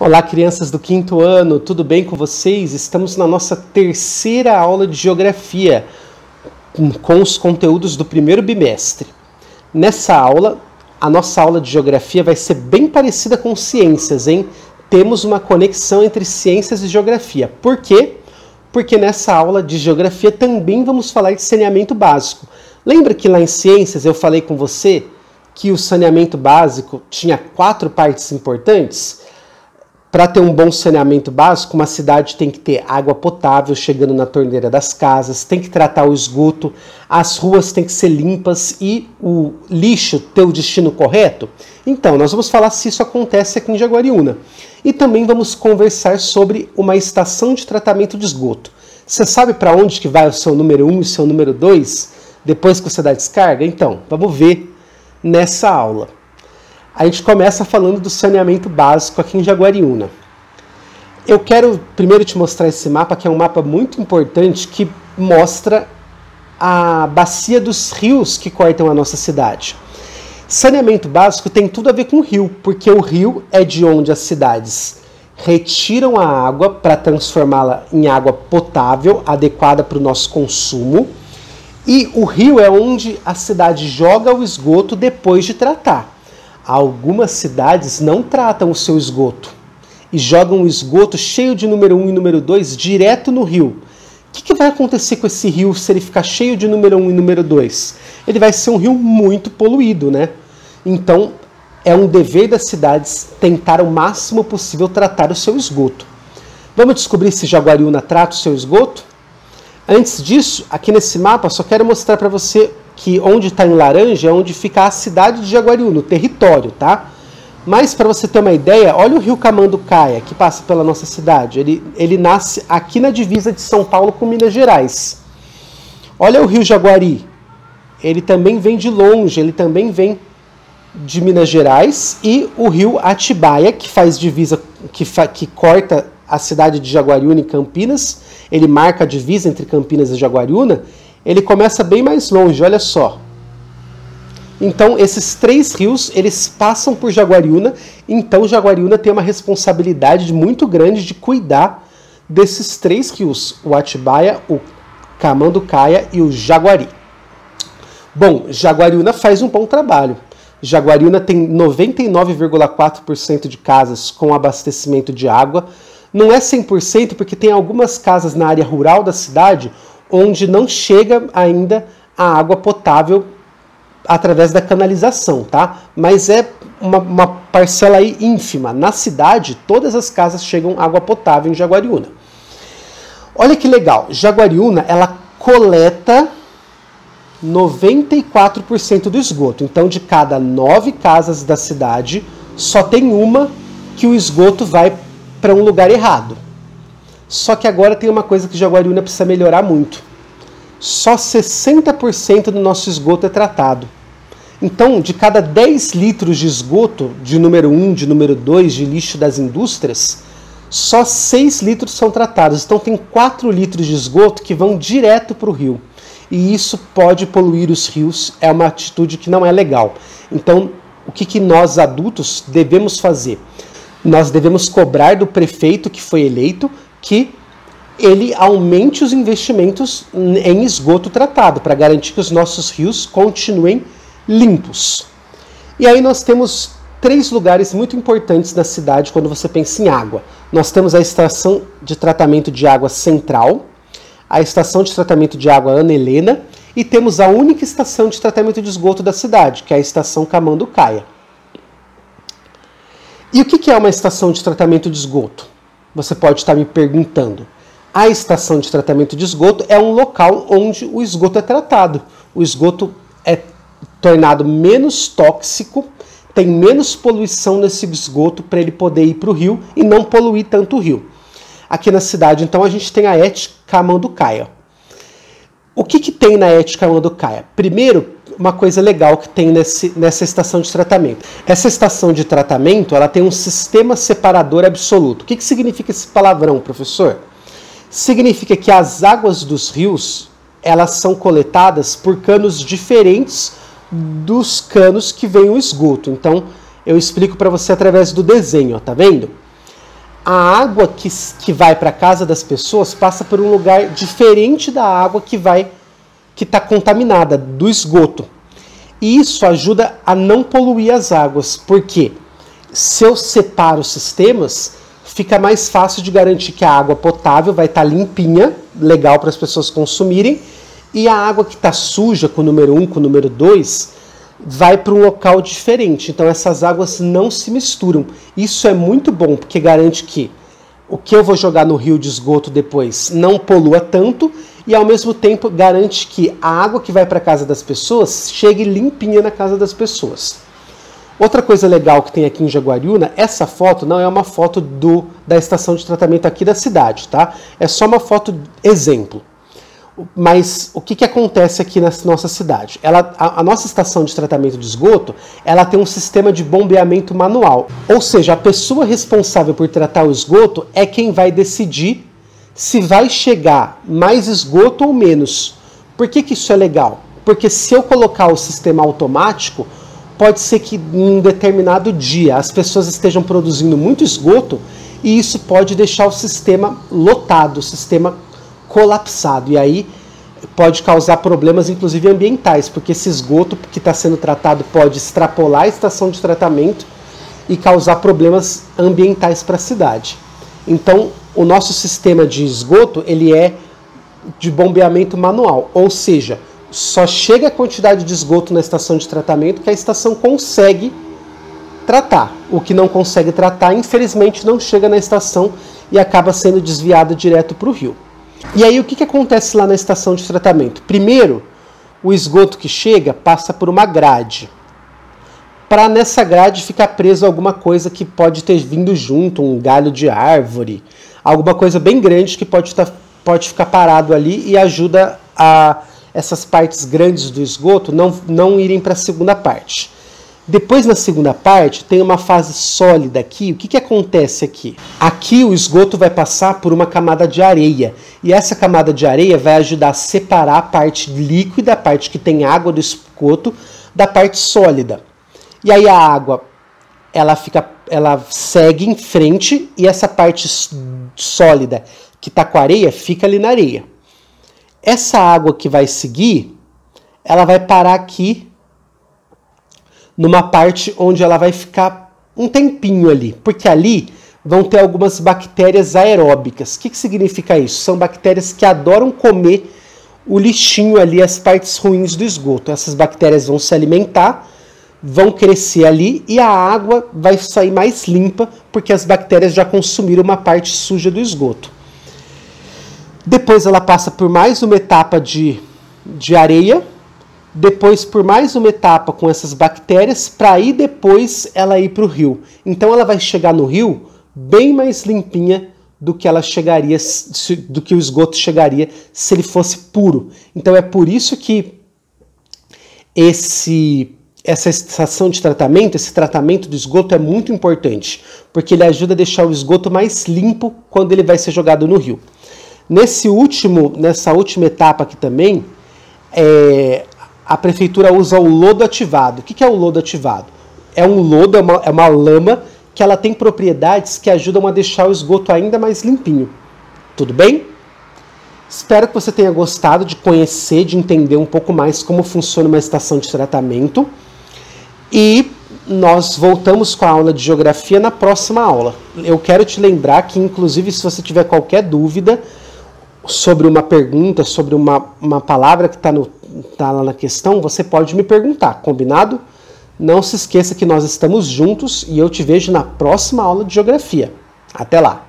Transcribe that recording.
Olá, crianças do quinto ano, tudo bem com vocês? Estamos na nossa terceira aula de Geografia, com os conteúdos do primeiro bimestre. Nessa aula, a nossa aula de Geografia vai ser bem parecida com Ciências, hein? Temos uma conexão entre Ciências e Geografia. Por quê? Porque nessa aula de Geografia também vamos falar de saneamento básico. Lembra que lá em Ciências eu falei com você que o saneamento básico tinha 4 partes importantes? Para ter um bom saneamento básico, uma cidade tem que ter água potável chegando na torneira das casas, tem que tratar o esgoto, as ruas têm que ser limpas e o lixo ter o destino correto. Então, nós vamos falar se isso acontece aqui em Jaguariúna. E também vamos conversar sobre uma estação de tratamento de esgoto. Você sabe para onde que vai o seu número 1 e o seu número 2 depois que você dá descarga? Então, vamos ver nessa aula. A gente começa falando do saneamento básico aqui em Jaguariúna. Eu quero primeiro te mostrar esse mapa, que é um mapa muito importante, que mostra a bacia dos rios que cortam a nossa cidade. Saneamento básico tem tudo a ver com o rio, porque o rio é de onde as cidades retiram a água para transformá-la em água potável, adequada para o nosso consumo, e o rio é onde a cidade joga o esgoto depois de tratar. Algumas cidades não tratam o seu esgoto e jogam o esgoto cheio de número 1 e número 2 direto no rio. O que vai acontecer com esse rio se ele ficar cheio de número 1 e número 2? Ele vai ser um rio muito poluído, né? Então, é um dever das cidades tentar o máximo possível tratar o seu esgoto. Vamos descobrir se Jaguariúna trata o seu esgoto? Antes disso, aqui nesse mapa, só quero mostrar para você que onde está em laranja é onde fica a cidade de Jaguariúna, o território, tá? Mas para você ter uma ideia, olha o rio Camanducaia, que passa pela nossa cidade. Ele nasce aqui na divisa de São Paulo com Minas Gerais. Olha o rio Jaguari, ele também vem de longe, ele também vem de Minas Gerais. E o rio Atibaia, que faz divisa, que corta a cidade de Jaguariúna e Campinas, ele marca a divisa entre Campinas e Jaguariúna, ele começa bem mais longe, olha só. Então, esses 3 rios, eles passam por Jaguariúna, então Jaguariúna tem uma responsabilidade muito grande de cuidar desses 3 rios, o Atibaia, o Camanducaia e o Jaguari. Bom, Jaguariúna faz um bom trabalho. Jaguariúna tem 99,4% de casas com abastecimento de água. Não é 100% porque tem algumas casas na área rural da cidade onde não chega ainda a água potável através da canalização, tá? Mas é uma parcela aí ínfima. Na cidade, todas as casas chegam água potável em Jaguariúna. Olha que legal, Jaguariúna, ela coleta 94% do esgoto. Então, de cada 9 casas da cidade, só tem uma que o esgoto vai para um lugar errado. Só que agora tem uma coisa que Jaguariúna precisa melhorar muito. Só 60% do nosso esgoto é tratado. Então, de cada 10 litros de esgoto, de número 1, de número 2, de lixo das indústrias, só 6 litros são tratados. Então, tem 4 litros de esgoto que vão direto para o rio. E isso pode poluir os rios, é uma atitude que não é legal. Então, o que nós adultos devemos fazer? Nós devemos cobrar do prefeito que foi eleito que ele aumente os investimentos em esgoto tratado, para garantir que os nossos rios continuem limpos. E aí nós temos 3 lugares muito importantes na cidade quando você pensa em água. Nós temos a estação de tratamento de água central, a estação de tratamento de água Ana Helena, e temos a única estação de tratamento de esgoto da cidade, que é a estação Camanducaia. E o que é uma estação de tratamento de esgoto? Você pode estar me perguntando. A estação de tratamento de esgoto é um local onde o esgoto é tratado. O esgoto é tornado menos tóxico, tem menos poluição nesse esgoto para ele poder ir para o rio e não poluir tanto o rio. Aqui na cidade, então, a gente tem a ET Camanducaia. O que tem na ET Camanducaia? Primeiro, uma coisa legal que tem nessa estação de tratamento. Essa estação de tratamento, ela tem um sistema separador absoluto. O que significa esse palavrão, professor? Significa que as águas dos rios, elas são coletadas por canos diferentes dos canos que vem o esgoto. Então, eu explico para você através do desenho, ó, tá vendo? a água que vai para a casa das pessoas passa por um lugar diferente da água que está contaminada, do esgoto. E isso ajuda a não poluir as águas, porque se eu separo os sistemas, fica mais fácil de garantir que a água potável vai estar limpinha, legal para as pessoas consumirem, e a água que está suja, com o número 1, com o número 2, vai para um local diferente. Então essas águas não se misturam. Isso é muito bom, porque garante que o que eu vou jogar no rio de esgoto depois não polua tanto, e ao mesmo tempo garante que a água que vai para a casa das pessoas chegue limpinha na casa das pessoas. Outra coisa legal que tem aqui em Jaguariúna, essa foto não é uma foto da estação de tratamento aqui da cidade, tá? É só uma foto exemplo. Mas o que acontece aqui na nossa cidade? A nossa estação de tratamento de esgoto, ela tem um sistema de bombeamento manual. Ou seja, a pessoa responsável por tratar o esgoto é quem vai decidir se vai chegar mais esgoto ou menos. Por que isso é legal? Porque se eu colocar o sistema automático, pode ser que em um determinado dia as pessoas estejam produzindo muito esgoto e isso pode deixar o sistema lotado, o sistema colapsado, e aí pode causar problemas inclusive ambientais, porque esse esgoto que está sendo tratado pode extrapolar a estação de tratamento e causar problemas ambientais para a cidade. Então o nosso sistema de esgoto ele é de bombeamento manual, ou seja, só chega a quantidade de esgoto na estação de tratamento que a estação consegue tratar. O que não consegue tratar, infelizmente, não chega na estação e acaba sendo desviado direto para o rio. E aí o que acontece lá na estação de tratamento? Primeiro, o esgoto que chega passa por uma grade. Para nessa grade ficar preso alguma coisa que pode ter vindo junto, um galho de árvore, alguma coisa bem grande que pode ficar parado ali e ajuda a essas partes grandes do esgoto não irem para a segunda parte. Depois, na segunda parte, tem uma fase sólida aqui. O que acontece aqui? Aqui o esgoto vai passar por uma camada de areia. E essa camada de areia vai ajudar a separar a parte líquida, a parte que tem água do esgoto, da parte sólida. E aí a água, ela segue em frente e essa parte sólida que está com a areia, fica ali na areia. Essa água que vai seguir, ela vai parar aqui numa parte onde ela vai ficar um tempinho ali, porque ali vão ter algumas bactérias aeróbicas. O que significa isso? São bactérias que adoram comer o lixinho ali, as partes ruins do esgoto. Essas bactérias vão se alimentar, vão crescer ali e a água vai sair mais limpa, porque as bactérias já consumiram uma parte suja do esgoto. Depois ela passa por mais uma etapa de areia, depois por mais uma etapa com essas bactérias, para aí depois ela ir para o rio. Então ela vai chegar no rio bem mais limpinha do que ela chegaria, do que o esgoto chegaria se ele fosse puro. Então é por isso que essa estação de tratamento, esse tratamento do esgoto é muito importante, porque ele ajuda a deixar o esgoto mais limpo quando ele vai ser jogado no rio. Nessa última etapa aqui também, a prefeitura usa o lodo ativado. O que é o lodo ativado? É um lodo, é uma lama que ela tem propriedades que ajudam a deixar o esgoto ainda mais limpinho. Tudo bem? Espero que você tenha gostado de conhecer, de entender um pouco mais como funciona uma estação de tratamento. E nós voltamos com a aula de geografia na próxima aula. Eu quero te lembrar que, inclusive, se você tiver qualquer dúvida sobre uma pergunta, sobre uma palavra que tá lá na questão, você pode me perguntar, combinado? Não se esqueça que nós estamos juntos e eu te vejo na próxima aula de geografia. Até lá!